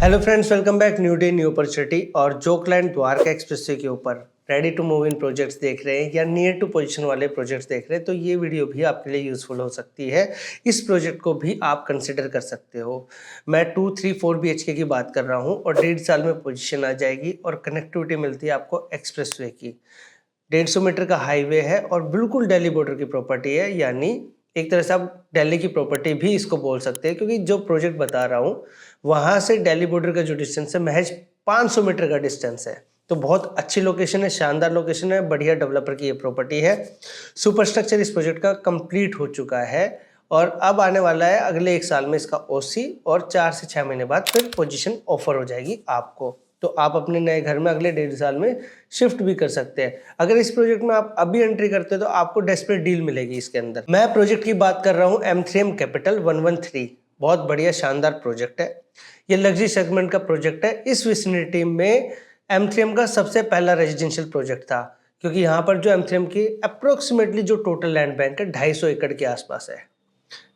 Hello friends, welcome back. New day new opportunity. और जो client Dwarka expressway के ऊपर ready to move in projects देख रहे हैं या नियर टू पोजीशन वाले प्रोजेक्ट्स देख रहे हैं, तो ये वीडियो भी आपके लिए यूजफुल हो सकती है। इस प्रोजेक्ट को भी आप कंसिडर कर सकते हो। मैं 2, 3, 4 BHK की बात कर रहा हूँ और 1.5 साल में पोजीशन आ जाएगी और कनेक्टिविटी मिलती है आपको एक्सप्रेसवे की। 150 मीटर का हाईवे है और बिल्कुल दिल्ली बॉर्डर की प्रॉपर्टी है, यानी एक तरह से आप दिल्ली की प्रॉपर्टी भी इसको बोल सकते हैं, क्योंकि जो प्रोजेक्ट बता रहा हूँ वहाँ से दिल्ली बॉर्डर का जो डिस्टेंस है महज 500 मीटर का डिस्टेंस है। तो बहुत अच्छी लोकेशन है, शानदार लोकेशन है, बढ़िया डेवलपर की ये प्रॉपर्टी है। सुपर स्ट्रक्चर इस प्रोजेक्ट का कंप्लीट हो चुका है और अब आने वाला है अगले 1 साल में इसका OC, और 4 से 6 महीने बाद फिर पोजीशन ऑफर हो जाएगी आपको। तो आप अपने नए घर में अगले 1.5 साल में शिफ्ट भी कर सकते हैं। अगर इस प्रोजेक्ट में आप अभी एंट्री करते हैं तो आपको डेस्परेट डील मिलेगी इसके अंदर। मैं प्रोजेक्ट की बात कर रहा हूँ M3M कैपिटल 113। बहुत बढ़िया शानदार प्रोजेक्ट है। ये लग्जरी सेगमेंट का प्रोजेक्ट है। इस विसिनिटी में M3M का सबसे पहला रेजिडेंशियल प्रोजेक्ट था, क्योंकि यहाँ पर जो M3M की अप्रोक्सीमेटली जो टोटल लैंड बैंक है 250 एकड़ के आसपास है।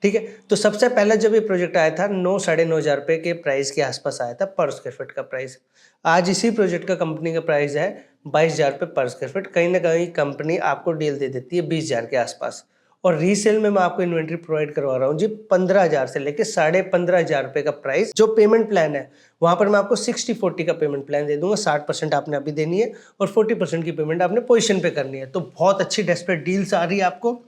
ठीक है, तो सबसे पहले जब ये प्रोजेक्ट आया था 9-9.5 रुपए के प्राइस के आसपास आया था पर स्क्वायर फीट का प्राइस। आज इसी प्रोजेक्ट का कंपनी का प्राइस है 22,000 रुपये पर स्क्वायर फीट। कहीं ना कहीं कंपनी आपको डील दे देती है 20,000 के आसपास। और रीसेल में मैं आपको इन्वेंट्री प्रोवाइड करवा रहा हूँ जी 15,000 से लेके 15,500 रुपये का प्राइस। जो पेमेंट प्लान है वहाँ पर मैं आपको 60-40 का पेमेंट प्लान दे दूंगा। 60% आपने अभी देनी है और 40% की पेमेंट आपने पोजीशन पे करनी है। तो बहुत अच्छी डेस्परेट डील्स आ रही है आपको।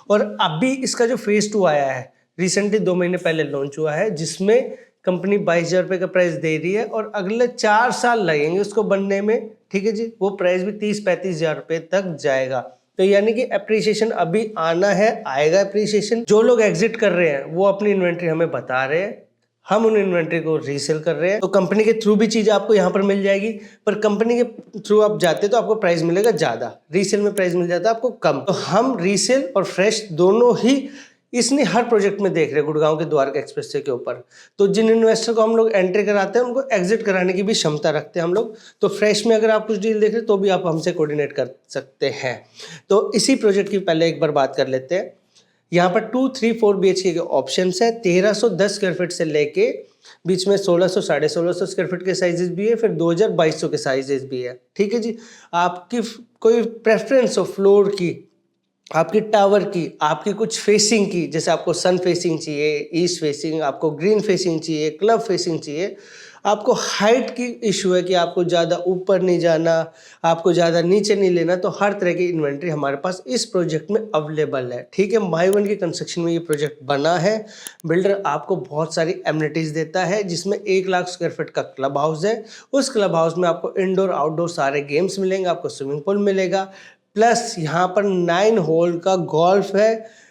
और अभी इसका जो फेज 2 आया है, रिसेंटली 2 महीने पहले लॉन्च हुआ है, जिसमें कंपनी 22,000 रुपये का प्राइस दे रही है और अगले 4 साल लगेंगे उसको बनने में। ठीक है जी, वो प्राइस भी 30-35,000 रुपये तक जाएगा। तो यानी कि एप्रिसिएशन अभी आना है, आएगा एप्रिसिएशन। जो लोग एग्जिट कर रहे हैं वो अपनी इन्वेंट्री हमें बता रहे हैं, हम उन इन्वेंट्री को रीसेल कर रहे हैं। तो कंपनी के थ्रू भी चीज आपको यहाँ पर मिल जाएगी, पर कंपनी के थ्रू आप जाते तो आपको प्राइस मिलेगा ज्यादा, रीसेल में प्राइस मिल जाता है आपको कम। तो हम रीसेल और फ्रेश दोनों ही इसने हर प्रोजेक्ट में देख रहे हैं गुड़गांव के द्वारका एक्सप्रेसवे के ऊपर। तो जिन इन्वेस्टर को हम लोग एंट्री कराते हैं उनको एग्जिट कराने की भी क्षमता रखते हैं हम लोग। तो फ्रेश में अगर आप कुछ डील देख रहे हैं तो भी आप हमसे कोऑर्डिनेट कर सकते हैं। तो इसी प्रोजेक्ट की पहले एक बार बात कर लेते हैं। यहाँ पर 2-3-4 BHK के ऑप्शन है। 1310 स्क्वायर फीट से लेके बीच में 1600-1650 स्क्वायर फीट के साइजेस भी है, फिर 2200 के साइजेस भी है। ठीक है जी, आपकी कोई प्रेफरेंस हो फ्लोर की, आपकी टावर की, आपकी कुछ फेसिंग की, जैसे आपको सन फेसिंग चाहिए, ईस्ट फेसिंग, आपको ग्रीन फेसिंग चाहिए, क्लब फेसिंग चाहिए, आपको हाइट की इशू है कि आपको ज़्यादा ऊपर नहीं जाना, आपको ज़्यादा नीचे नहीं लेना, तो हर तरह की इन्वेंट्री हमारे पास इस प्रोजेक्ट में अवेलेबल है। ठीक है, माई वन की कंस्ट्रक्शन में ये प्रोजेक्ट बना है। बिल्डर आपको बहुत सारी एमिनिटीज़ देता है, जिसमें 1 लाख स्क्वायर फीट का क्लब हाउस है। उस क्लब हाउस में आपको इंडोर आउटडोर सारे गेम्स मिलेंगे, आपको स्विमिंग पूल मिलेगा, प्लस यहाँ पर 9 होल का गोल्फ है।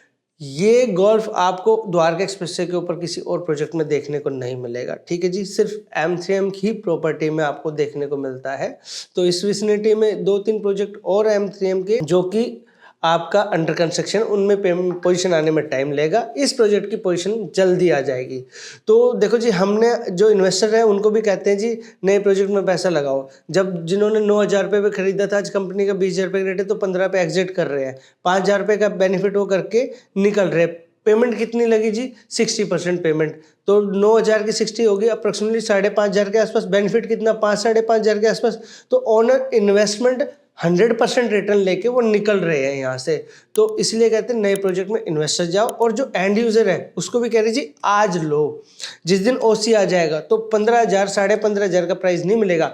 ये गोल्फ आपको द्वारका एक्सप्रेसवे के ऊपर किसी और प्रोजेक्ट में देखने को नहीं मिलेगा। ठीक है जी, सिर्फ M3M की प्रॉपर्टी में आपको देखने को मिलता है। तो इस विसिनिटी में 2-3 प्रोजेक्ट और M3M के जो कि आपका अंडर कंस्ट्रक्शन, उनमें पोजीशन आने में टाइम लगेगा। इस प्रोजेक्ट की पोजीशन जल्दी आ जाएगी। तो देखो जी, हमने जो इन्वेस्टर है उनको भी कहते हैं जी नए प्रोजेक्ट में पैसा लगाओ। जब जिन्होंने 9,000 रुपये पे खरीदा था, आज कंपनी का 20,000 रुपये रेट है तो 15 पे एग्जिट कर रहे हैं। 5,000 रुपये का बेनिफिट वो करके निकल रहे। पेमेंट कितनी लगी जी? 60% पेमेंट। तो 9,000 की 60 होगी अप्रोक्सीमेटली 5,500 के आसपास। बेनिफिट कितना? 5-5,500 के आसपास। तो ऑनर इन्वेस्टमेंट 100% रिटर्न लेके वो निकल रहे हैं यहाँ से। तो इसलिए कहते हैं नए प्रोजेक्ट में इन्वेस्टर जाओ। और जो एंड यूजर है उसको भी कह रहे जी आज लो, जिस दिन OC आ जाएगा तो 15,000 15,500 का प्राइस नहीं मिलेगा,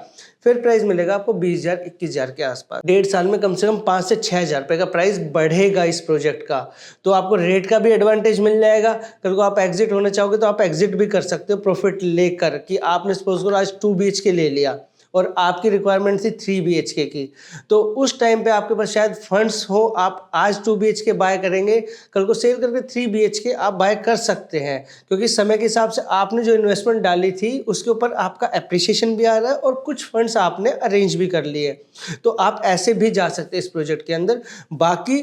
फिर प्राइस मिलेगा आपको 20,000 21,000 के आसपास। 1.5 साल में कम से कम 5 से 6,000 रुपये का प्राइस बढ़ेगा इस प्रोजेक्ट का। तो आपको रेट का भी एडवांटेज मिल जाएगा। कल को आप एग्जिट होना चाहोगे तो आप एग्जिट भी कर सकते हो प्रॉफिट लेकर, कि आपने सपोज करो आज 2 BHK ले लिया और आपकी रिक्वायरमेंट थी 3 BHK की, तो उस टाइम पे आपके पास शायद फंड्स हो, आप आज 2 BHK बाय करेंगे, कल को सेल करके 3 BHK आप बाय कर सकते हैं, क्योंकि समय के हिसाब से आपने जो इन्वेस्टमेंट डाली थी उसके ऊपर आपका एप्रिसिएशन भी आ रहा है और कुछ फंड्स आपने अरेंज भी कर लिए। तो आप ऐसे भी जा सकते हैं इस प्रोजेक्ट के अंदर। बाकी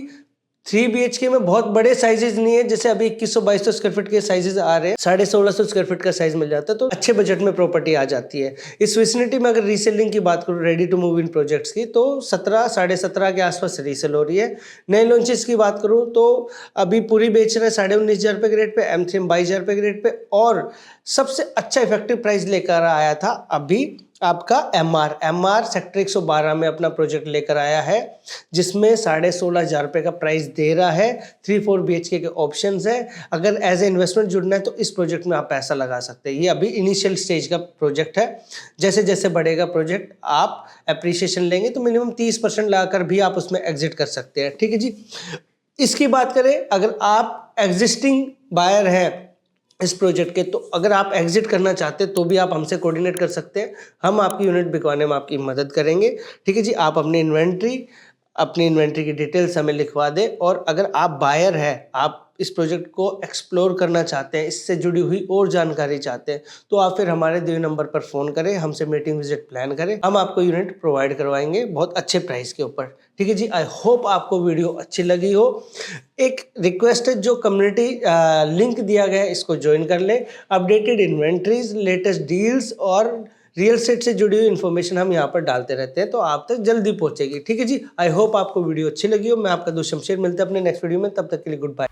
3 BHK में बहुत बड़े साइजेस नहीं है, जैसे अभी 2100-2200 स्क्वायर फीट के साइजेस आ रहे हैं, 1650 स्क्वायर फीट का साइज मिल जाता है, तो अच्छे बजट में प्रॉपर्टी आ जाती है। इस विसिनिटी में अगर रीसेलिंग की बात करूँ ready to move in projects की, तो 17 साढ़े 17 के आसपास रीसेल हो रही है। नए लॉन्चेस की बात करूँ तो अभी पूरी बेच रहे हैं 19,500 रुपये के रेट पे, M3 22,000 रुपये के रेट पे, और सबसे अच्छा इफेक्टिव प्राइस लेकर आया था अभी आपका एमआर सेक्टर 112 में अपना प्रोजेक्ट लेकर आया है, जिसमें 16,500 रुपये का प्राइस दे रहा है। 3-4 BHK के ऑप्शंस है। अगर एज ए इन्वेस्टमेंट जुड़ना है तो इस प्रोजेक्ट में आप पैसा लगा सकते हैं। ये अभी इनिशियल स्टेज का प्रोजेक्ट है, जैसे जैसे बढ़ेगा प्रोजेक्ट आप एप्रिसिएशन लेंगे तो मिनिमम 30% लगाकर भी आप उसमें एग्जिट कर सकते हैं। ठीक है जी। इसकी बात करें, अगर आप एग्जिस्टिंग बायर हैं इस प्रोजेक्ट के, तो अगर आप एग्जिट करना चाहते हैं तो भी आप हमसे कोऑर्डिनेट कर सकते हैं। हम आपकी यूनिट बिकवाने में आपकी मदद करेंगे। ठीक है जी। आप अपनी इन्वेंट्री की डिटेल्स हमें लिखवा दें, और अगर आप बायर हैं, आप इस प्रोजेक्ट को एक्सप्लोर करना चाहते हैं, इससे जुड़ी हुई और जानकारी चाहते हैं, तो आप फिर हमारे दिए नंबर पर फ़ोन करें, हमसे मीटिंग विजिट प्लान करें, हम आपको यूनिट प्रोवाइड करवाएंगे बहुत अच्छे प्राइस के ऊपर। ठीक है जी। आई होप आपको वीडियो अच्छी लगी हो। एक रिक्वेस्ट है, जो कम्युनिटी लिंक दिया गया है इसको ज्वाइन कर लें। अपडेटेड इन्वेंट्रीज, लेटेस्ट डील्स और रियल एस्टेट से जुड़ी हुई इन्फॉर्मेशन हम यहाँ पर डालते रहते हैं, तो आप तक जल्दी पहुंचेगी। ठीक है जी। आई होप आपको वीडियो अच्छी लगी हो। मैं आपका दोस्त शमशेर, मिलते हैं अपने नेक्स्ट वीडियो में, तब तक के लिए गुड बाय।